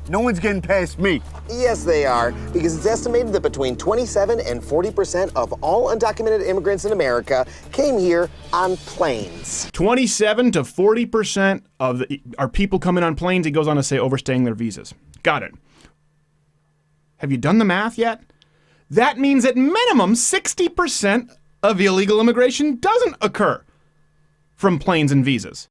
No one's getting past me. Yes, they are, because it's estimated that between 27 and 40% of all undocumented immigrants in America came here on planes. 27 to 40% of our people coming on planes, he goes on to say, overstaying their visas. Got it. Have you done the math yet? That means at minimum 60% of illegal immigration doesn't occur from planes and visas.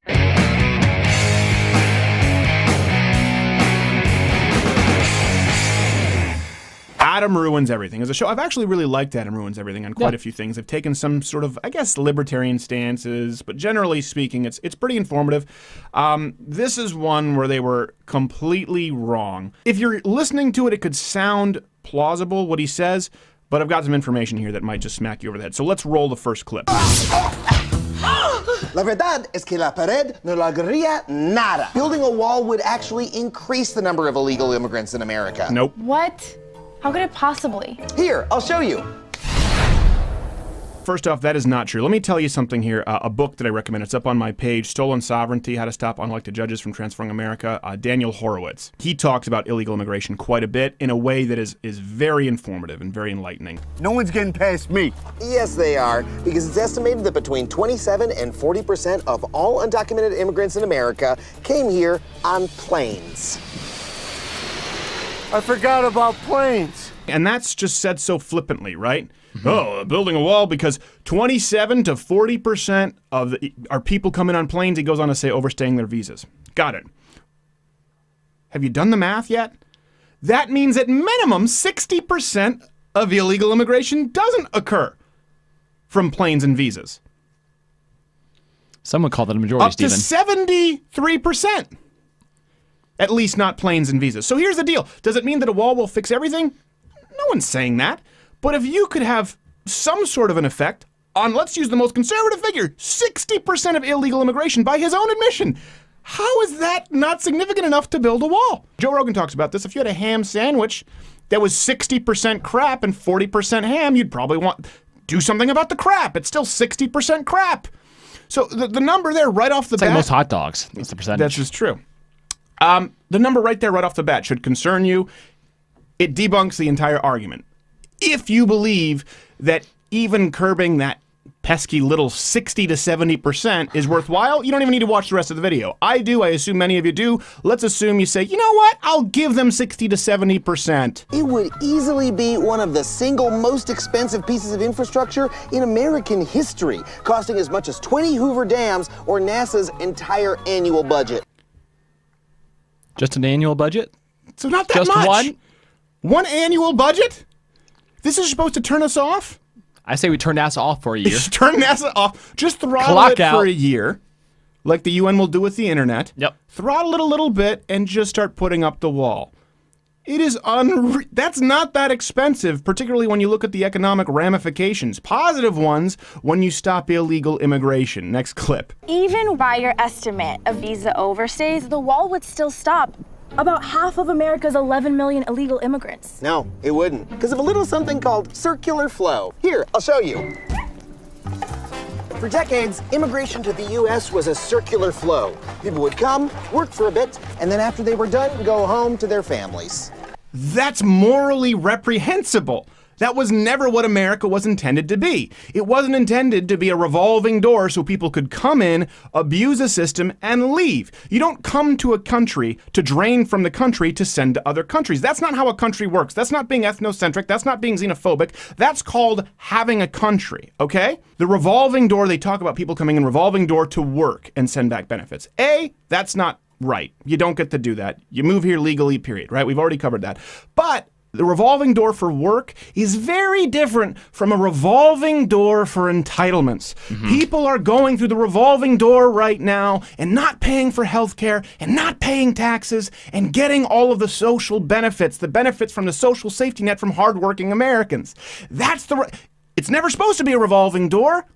Adam Ruins Everything is a show. I've actually really liked Adam Ruins Everything on quite a few things. They've taken some sort of, I guess, libertarian stances, but generally speaking, it's pretty informative. This is one where they were completely wrong. If you're listening to it, it could sound plausible, what he says, but I've got some information here that might just smack you over the head. So let's roll the first clip. La verdad es que la pared no lograría nada. Building a wall would actually increase the number of illegal immigrants in America. Nope. What? How could it possibly? Here, I'll show you. First off, that is not true. Let me tell you something here. A book that I recommend. It's up on my page, Stolen Sovereignty, How to Stop Unelected Judges from Transforming America. Daniel Horowitz. He talks about illegal immigration quite a bit in a way that is very informative and very enlightening. No one's getting past me. Yes, they are, because it's estimated that between 27 and 40% of all undocumented immigrants in America came here on planes. I forgot about planes. And that's just said so flippantly, right? Oh, building a wall because 27 to 40% of our people coming on planes, he goes on to say, overstaying their visas. Got it. Have you done the math yet? That means at minimum 60% of illegal immigration doesn't occur from planes and visas. Some would call that a majority, Up to 73%. At least not planes and visas. So here's the deal. Does it mean that a wall will fix everything? No one's saying that. But if you could have some sort of an effect on, let's use the most conservative figure, 60% of illegal immigration by his own admission, how is that not significant enough to build a wall? Joe Rogan talks about this. If you had a ham sandwich that was 60% crap and 40% ham, you'd probably do something about the crap. It's still 60% crap. So the number there right off the bat. It's like most hot dogs. That's the percentage. That's just true. The number right there, right off the bat, should concern you. It debunks the entire argument. If you believe that even curbing that pesky little 60 to 70% is worthwhile, you don't even need to watch the rest of the video. I do. I assume many of you do. Let's assume you say, you know what? I'll give them 60 to 70%. It would easily be one of the single most expensive pieces of infrastructure in American history, costing as much as 20 Hoover dams or NASA's entire annual budget. Just an annual budget? So not that Just much. one? One annual budget? This is supposed to turn us off? I say we turn NASA off for a year. Turn NASA off. Just throttle Clock it out. for a year, like the UN will do with the internet. Yep. Throttle it a little bit and just start putting up the wall. It is that's not that expensive, particularly when you look at the economic ramifications. Positive ones when you stop illegal immigration. Next clip. Even by your estimate of visa overstays, the wall would still stop about half of America's 11 million illegal immigrants. No, it wouldn't, because of a little something called circular flow. Here, I'll show you. For decades, immigration to the U.S. was a circular flow. People would come, work for a bit, and then after they were done, go home to their families. That's morally reprehensible. That was never what America was intended to be. It wasn't intended to be a revolving door so people could come in, abuse a system, and leave. You don't come to a country to drain from the country to send to other countries. That's not how a country works. That's not being ethnocentric. That's not being xenophobic. That's called having a country, okay? The revolving door, they talk about people coming in revolving door to work and send back benefits. That's not right. You don't get to do that. You move here legally, period, right? We've already covered that. But the revolving door for work is very different from a revolving door for entitlements. People are going through the revolving door right now and not paying for health care and not paying taxes and getting all of the social benefits, the benefits from the social safety net from hardworking Americans. It's never supposed to be a revolving door.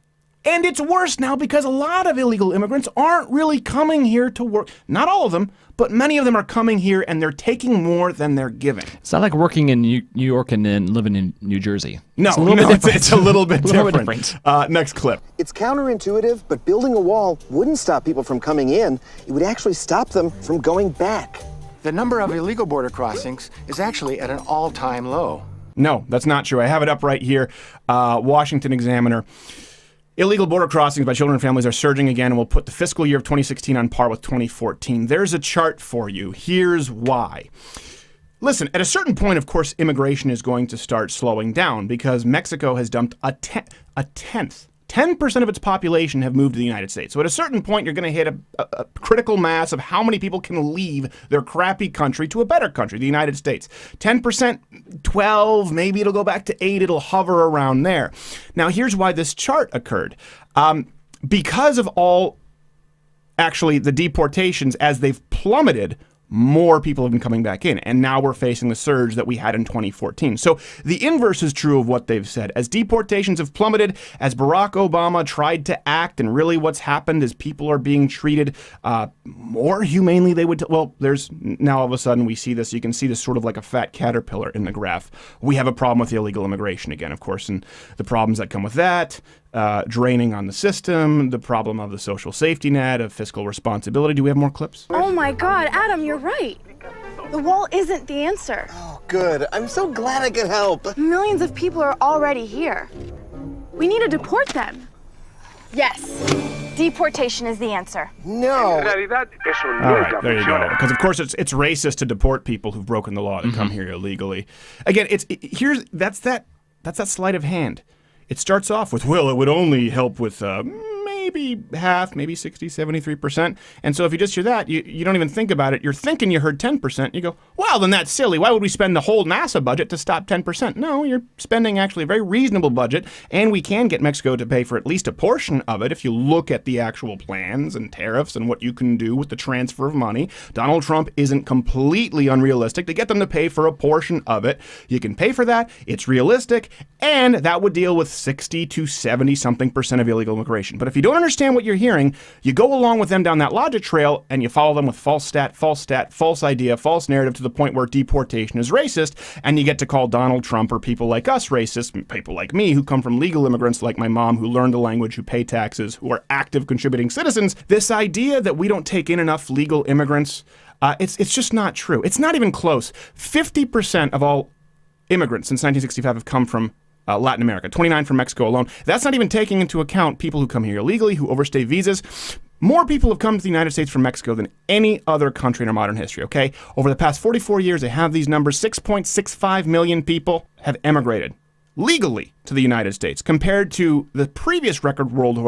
And it's worse now because a lot of illegal immigrants aren't really coming here to work. Not all of them, but many of them are coming here and they're taking more than they're giving. It's not like working in New York and then living in New Jersey. No, it's a little bit different. It's a little bit different. different. Next clip. It's counterintuitive, but building a wall wouldn't stop people from coming in. It would actually stop them from going back. The number of illegal border crossings is actually at an all-time low. No, that's not true. I have it up right here. Washington Examiner. Illegal border crossings by children and families are surging again, and will put the fiscal year of 2016 on par with 2014. There's a chart for you. Here's why. Listen, at a certain point, of course, immigration is going to start slowing down because Mexico has dumped a tenth. 10% of its population have moved to the United States. So at a certain point, you're going to hit a critical mass of how many people can leave their crappy country to a better country, the United States. 10%, 12, maybe it'll go back to 8. It'll hover around there. Now, here's why this chart occurred. Because of the deportations, as they've plummeted, more people have been coming back in. And now we're facing the surge that we had in 2014. So the inverse is true of what they've said. As deportations have plummeted, as Barack Obama tried to act, and really what's happened is people are being treated more humanely, they would. There's now all of a sudden we see this. You can see this sort of like a fat caterpillar in the graph. We have a problem with illegal immigration again, of course, and the problems that come with that. Draining on the system, the problem of the social safety net, of fiscal responsibility. Do we have more clips? Oh my God, Adam, you're right. The wall isn't the answer. Oh, good. I'm so glad I could help. Millions of people are already here. We need to deport them. Yes, deportation is the answer. No. All right, there you go. Because of course it's racist to deport people who've broken the law to come here illegally. Again, that's that sleight of hand. It starts off with, well, it would only help with maybe half, maybe 60, 73%. And so if you just hear that, you don't even think about it. You're thinking you heard 10%. You go, well, then that's silly. Why would we spend the whole NASA budget to stop 10%? No, you're spending actually a very reasonable budget, and we can get Mexico to pay for at least a portion of it if you look at the actual plans and tariffs and what you can do with the transfer of money. Donald Trump isn't completely unrealistic to get them to pay for a portion of it. You can pay for that. It's realistic, and that would deal with 60 to 70 something percent of illegal immigration. But if you don't understand what you're hearing, you go along with them down that logic trail and you follow them with false idea, false narrative to the point where deportation is racist, and you get to call Donald Trump or people like us racist, people like me who come from legal immigrants like my mom who learned the language, who pay taxes, who are active contributing citizens. This idea that we don't take in enough legal immigrants, it's just not true. It's not even close. 50% of all immigrants since 1965 have come from Latin America, 29 from Mexico alone. That's not even taking into account people who come here illegally, who overstay visas. More people have come to the United States from Mexico than any other country in our modern history, okay? Over the past 44 years, I have these numbers. 6.65 million people have emigrated legally to the United States, compared to the previous world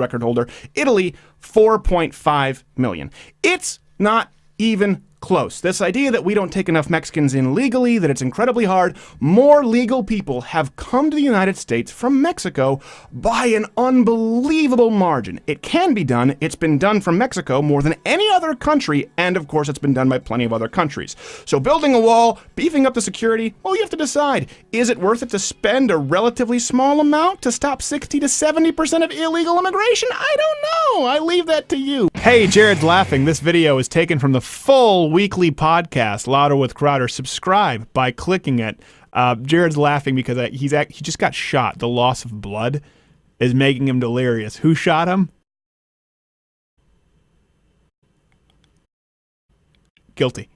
record holder, Italy, 4.5 million. It's not even close. This idea that we don't take enough Mexicans in legally, that it's incredibly hard. More legal people have come to the United States from Mexico by an unbelievable margin. It can be done. It's been done from Mexico more than any other country, and of course it's been done by plenty of other countries. So building a wall, beefing up the security, well, you have to decide, is it worth it to spend a relatively small amount to stop 60 to 70% of illegal immigration? I don't know. I leave that to you. Hey, Jared's laughing. This video is taken from the full weekly podcast, Louder with Crowder. Subscribe by clicking it. Jared's laughing because he just got shot. The loss of blood is making him delirious. Who shot him? Guilty.